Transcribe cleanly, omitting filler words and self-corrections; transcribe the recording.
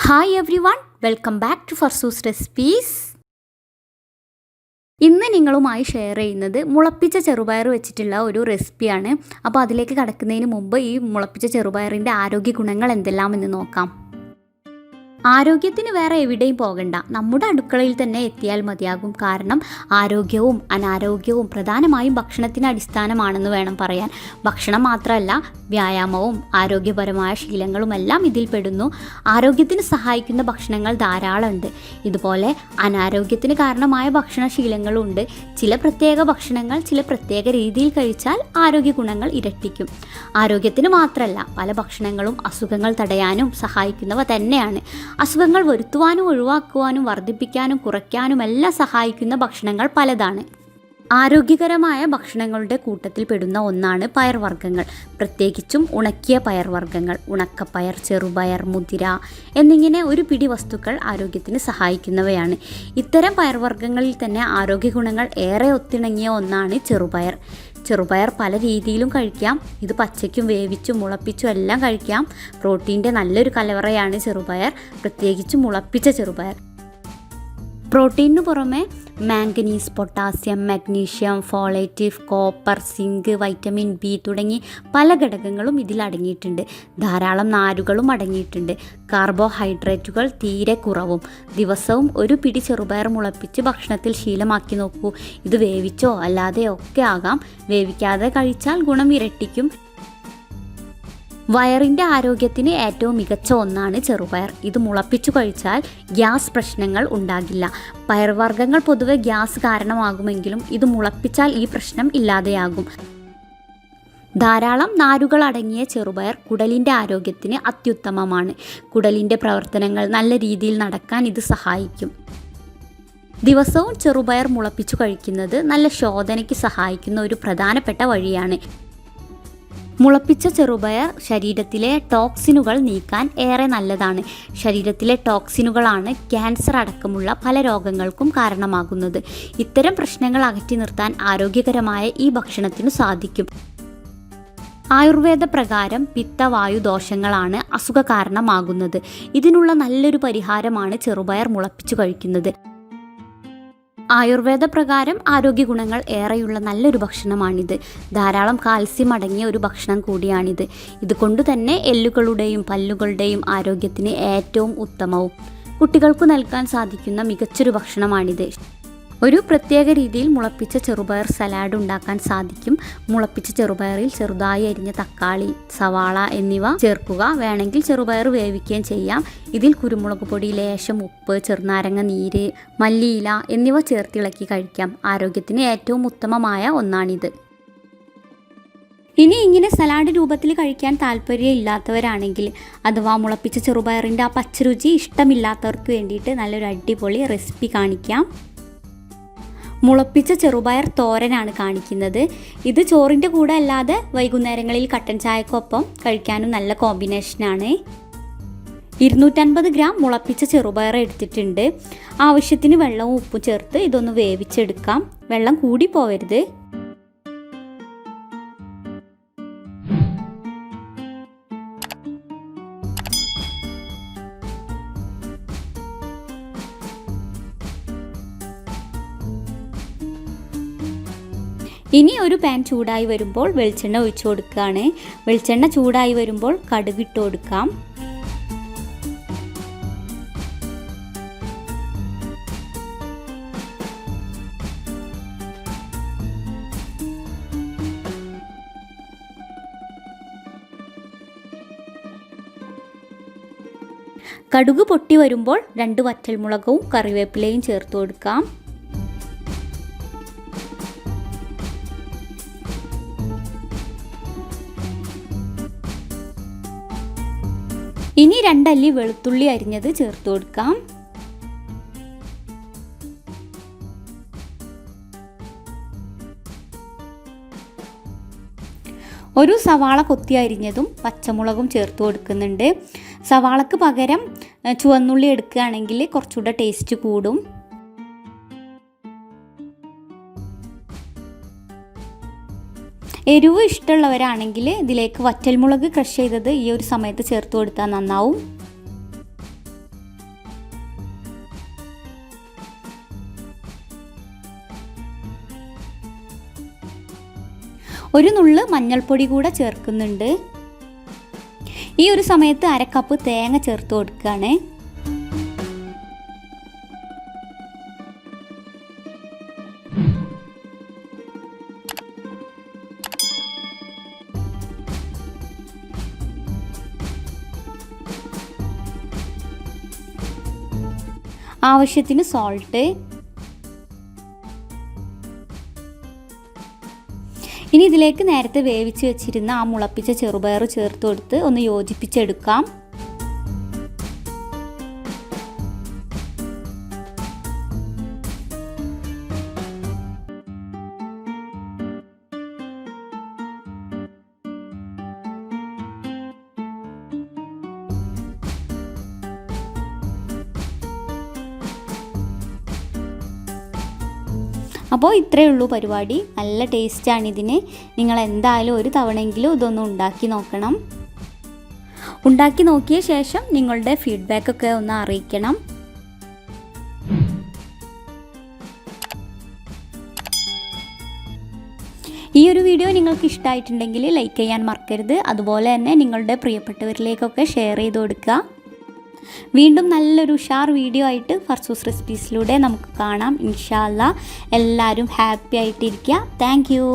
Hi everyone, welcome back to Farzu's recipes. ഇന്ന് നിങ്ങളുമായി share ചെയ്യുന്നത് മുളപ്പിച്ച ചെറുപയർ വെച്ചിട്ടുള്ള ഒരു റെസിപ്പിയാണ്. അപ്പോൾ അതിലേക്ക് കടക്കുന്നതിന് മുമ്പ് ഈ മുളപ്പിച്ച ചെറുപയറിൻ്റെ ആരോഗ്യ ഗുണങ്ങൾ എന്തെല്ലാമെന്ന് നോക്കാം. ആരോഗ്യത്തിന് വേറെ എവിടെയും പോകണ്ട, നമ്മുടെ അടുക്കളയിൽ തന്നെ എത്തിയാൽ മതിയാകും. കാരണം ആരോഗ്യവും അനാരോഗ്യവും പ്രധാനമായും ഭക്ഷണത്തിന് അടിസ്ഥാനമാണെന്ന് വേണം പറയാൻ. ഭക്ഷണം മാത്രമല്ല, വ്യായാമവും ആരോഗ്യപരമായ ശീലങ്ങളുമെല്ലാം ഇതിൽ പെടുന്നു. ആരോഗ്യത്തിന് സഹായിക്കുന്ന ഭക്ഷണങ്ങൾ ധാരാളമുണ്ട്. ഇതുപോലെ അനാരോഗ്യത്തിന് കാരണമായ ഭക്ഷണശീലങ്ങളുണ്ട്. ചില പ്രത്യേക ഭക്ഷണങ്ങൾ ചില പ്രത്യേക രീതിയിൽ കഴിച്ചാൽ ആരോഗ്യ ഗുണങ്ങൾ ഇരട്ടിക്കും. ആരോഗ്യത്തിന് മാത്രമല്ല, പല ഭക്ഷണങ്ങളും അസുഖങ്ങൾ തടയാനും സഹായിക്കുന്നവ തന്നെയാണ്. അസുഖങ്ങൾ വരുത്തുവാനും ഒഴിവാക്കുവാനും വർദ്ധിപ്പിക്കാനും കുറയ്ക്കാനുമെല്ലാം സഹായിക്കുന്ന ഭക്ഷണങ്ങൾ പലതാണ്. ആരോഗ്യകരമായ ഭക്ഷണങ്ങളുടെ കൂട്ടത്തിൽ പെടുന്ന ഒന്നാണ് പയർവർഗ്ഗങ്ങൾ, പ്രത്യേകിച്ചും ഉണക്കിയ പയർവർഗ്ഗങ്ങൾ. ഉണക്കപ്പയർ, ചെറുപയർ, മുതിര എന്നിങ്ങനെ ഒരു പിടി വസ്തുക്കൾ ആരോഗ്യത്തിന് സഹായിക്കുന്നവയാണ്. ഇത്തരം പയർവർഗ്ഗങ്ങളിൽ തന്നെ ആരോഗ്യ ഗുണങ്ങൾ ഏറെ ഒത്തിണങ്ങിയ ഒന്നാണ് ചെറുപയർ. ചെറുപയർ പല രീതിയിലും കഴിക്കാം. ഇത് പച്ചയ്ക്കും വേവിച്ചും മുളപ്പിച്ചും എല്ലാം കഴിക്കാം. പ്രോട്ടീൻ്റെ നല്ലൊരു കലവറയാണ് ചെറുപയർ, പ്രത്യേകിച്ചും മുളപ്പിച്ച ചെറുപയർ. പ്രോട്ടീനു പുറമെ manganese, potassium, magnesium, folate, copper, zinc, vitamin B തുടങ്ങി പല ഘടകങ്ങളും ഇതിൽ അടങ്ങിയിട്ടുണ്ട്. ധാരാളം നാരുകളും അടങ്ങിയിട്ടുണ്ട്. കാർബോഹൈഡ്രേറ്റുകൾ തീരെ കുറവും. ദിവസവും ഒരു പിടി ചെറുപയർ മുളപ്പിച്ച് ഭക്ഷണത്തിൽ ശീലമാക്കി നോക്കൂ. ഇത് വേവിച്ചോ അല്ലാതെയോ ഒക്കെ ആകാം. വേവിക്കാതെ കഴിച്ചാൽ ഗുണം ഇരട്ടിക്കും. വയറിൻ്റെ ആരോഗ്യത്തിന് ഏറ്റവും മികച്ച ഒന്നാണ് ചെറുപയർ. ഇത് മുളപ്പിച്ചു കഴിച്ചാൽ ഗ്യാസ് പ്രശ്നങ്ങൾ ഉണ്ടാകില്ല. പയർവർഗ്ഗങ്ങൾ പൊതുവെ ഗ്യാസ് കാരണമാകുമെങ്കിലും ഇത് മുളപ്പിച്ചാൽ ഈ പ്രശ്നം ഇല്ലാതെയാകും. ധാരാളം നാരുകൾ അടങ്ങിയ ചെറുപയർ കുടലിൻ്റെ ആരോഗ്യത്തിന് അത്യുത്തമമാണ്. കുടലിൻ്റെ പ്രവർത്തനങ്ങൾ നല്ല രീതിയിൽ നടക്കാൻ ഇത് സഹായിക്കും. ദിവസവും ചെറുപയർ മുളപ്പിച്ചു കഴിക്കുന്നത് നല്ല ശോധനയ്ക്ക് സഹായിക്കുന്ന ഒരു പ്രധാനപ്പെട്ട വഴിയാണ്. മുളപ്പിച്ച ചെറുപയർ ശരീരത്തിലെ ടോക്സിനുകൾ നീക്കാൻ ഏറെ നല്ലതാണ്. ശരീരത്തിലെ ടോക്സിനുകളാണ് ക്യാൻസർ അടക്കമുള്ള പല രോഗങ്ങൾക്കും കാരണമാകുന്നത്. ഇത്തരം പ്രശ്നങ്ങൾ അകറ്റി നിർത്താൻ ആരോഗ്യകരമായ ഈ ഭക്ഷണത്തിനു സാധിക്കും. ആയുർവേദ പ്രകാരം പിത്തവായു ദോഷങ്ങളാണ് അസുഖ കാരണമാകുന്നത്. ഇതിനുള്ള നല്ലൊരു പരിഹാരമാണ് ചെറുപയർ മുളപ്പിച്ചു കഴിക്കുന്നത്. ആയുർവേദ പ്രകാരം ആരോഗ്യ ഗുണങ്ങൾ ഏറെയുള്ള നല്ലൊരു ഭക്ഷണമാണിത്. ധാരാളം കാൽസ്യം അടങ്ങിയ ഒരു ഭക്ഷണം കൂടിയാണിത്. ഇതുകൊണ്ട് തന്നെ എല്ലുകളുടെയും പല്ലുകളുടെയും ആരോഗ്യത്തിന് ഏറ്റവും ഉത്തമവും. കുട്ടികൾക്കു നൽകാൻ സാധിക്കുന്ന മികച്ചൊരു ഭക്ഷണമാണിത്. ഒരു പ്രത്യേക രീതിയിൽ മുളപ്പിച്ച ചെറുപയർ സലാഡ് ഉണ്ടാക്കാൻ സാധിക്കും. മുളപ്പിച്ച ചെറുപയറിൽ ചെറുതായി അരിഞ്ഞ തക്കാളി, സവാള എന്നിവ ചേർക്കുക. വേണമെങ്കിൽ ചെറുപയർ വേവിക്കുകയും ചെയ്യാം. ഇതിൽ കുരുമുളക് പൊടി, ലേശം ഉപ്പ്, ചെറുനാരങ്ങ നീര്, മല്ലിയില എന്നിവ ചേർത്തിളക്കി കഴിക്കാം. ആരോഗ്യത്തിന് ഏറ്റവും ഉത്തമമായ ഒന്നാണിത്. ഇനി ഇങ്ങനെ സലാഡ് രൂപത്തിൽ കഴിക്കാൻ താല്പര്യമില്ലാത്തവരാണെങ്കിൽ, അഥവാ മുളപ്പിച്ച ചെറുപയറിൻ്റെ ആ പച്ചരുചി ഇഷ്ടമില്ലാത്തവർക്ക് വേണ്ടിയിട്ട് നല്ലൊരു അടിപൊളി റെസിപ്പി കാണിക്കാം. മുളപ്പിച്ച ചെറുപയർ തോരനാണ് കാണിക്കുന്നത്. ഇത് ചോറിൻ്റെ കൂടെ അല്ലാതെ വൈകുന്നേരങ്ങളിൽ കട്ടൻ ചായക്കൊപ്പം കഴിക്കാനും നല്ല കോമ്പിനേഷനാണ്. 250 ഗ്രാം മുളപ്പിച്ച ചെറുപയർ എടുത്തിട്ടുണ്ട്. ആവശ്യത്തിന് വെള്ളവും ഉപ്പും ചേർത്ത് ഇതൊന്ന് വേവിച്ചെടുക്കാം. വെള്ളം കൂടി പോവരുത്. ഇനി ഒരു പാൻ ചൂടായി വരുമ്പോൾ വെളിച്ചെണ്ണ ഒഴിച്ചു കൊടുക്കുകയാണ്. വെളിച്ചെണ്ണ ചൂടായി വരുമ്പോൾ കടുകിട്ട് കൊടുക്കാം. കടുക് പൊട്ടി വരുമ്പോൾ 2 വറ്റൽമുളകും കറിവേപ്പിലയും ചേർത്ത് കൊടുക്കാം. ഇനി 2 അല്ലി വെളുത്തുള്ളി അരിഞ്ഞത് ചേർത്ത് കൊടുക്കാം. ഒരു സവാള കൊത്തി അരിഞ്ഞതും പച്ചമുളകും ചേർത്ത് കൊടുക്കുന്നുണ്ട്. സവാളക്ക് പകരം ചുവന്നുള്ളി എടുക്കുകയാണെങ്കിൽ കുറച്ചുകൂടെ ടേസ്റ്റ് കൂടും. എരിവ് ഇഷ്ടമുള്ളവരാണെങ്കിൽ ഇതിലേക്ക് വറ്റൽമുളക് ക്രഷ് ചെയ്തത് ഈ ഒരു സമയത്ത് ചേർത്ത് കൊടുത്താൽ നന്നാവും. ഒരു നുള്ള് മഞ്ഞൾപ്പൊടി കൂടെ ചേർക്കുന്നുണ്ട്. ഈ ഒരു സമയത്ത് 1/2 കപ്പ് തേങ്ങ ചേർത്ത് കൊടുക്കുകയാണ്. ആവശ്യത്തിന് സോൾട്ട്. ഇനി ഇതിലേക്ക് നേരത്തെ വേവിച്ച് വെച്ചിരുന്ന ആ മുളപ്പിച്ച ചെറുപയർ ചേർത്ത് കൊടുത്ത് ഒന്ന് യോജിപ്പിച്ചെടുക്കാം. അപ്പോൾ ഇത്രയേ ഉള്ളൂ പരിപാടി. നല്ല ടേസ്റ്റാണ് ഇതിന്. നിങ്ങൾ എന്തായാലും ഒരു തവണയെങ്കിലും ഇതൊന്ന് ഉണ്ടാക്കി നോക്കണം. ഉണ്ടാക്കി നോക്കിയ ശേഷം നിങ്ങളുടെ ഫീഡ്ബാക്കൊക്കെ ഒന്ന് അറിയിക്കണം. ഈ ഒരു വീഡിയോ നിങ്ങൾക്ക് ഇഷ്ടമായിട്ടുണ്ടെങ്കിൽ ലൈക്ക് ചെയ്യാൻ മറക്കരുത്. അതുപോലെ തന്നെ നിങ്ങളുടെ പ്രിയപ്പെട്ടവരിലേക്കൊക്കെ ഷെയർ ചെയ്ത് കൊടുക്കുക. വീണ്ടും നല്ലൊരു ഉഷാർ വീഡിയോ ആയിട്ട് ഫർസൂസ് റെസിപ്പീസിലൂടെ നമുക്ക് കാണാം. ഇൻഷാ അല്ലാഹ് എല്ലാവരും ഹാപ്പി ആയിട്ടിരിക്കുക. Thank you.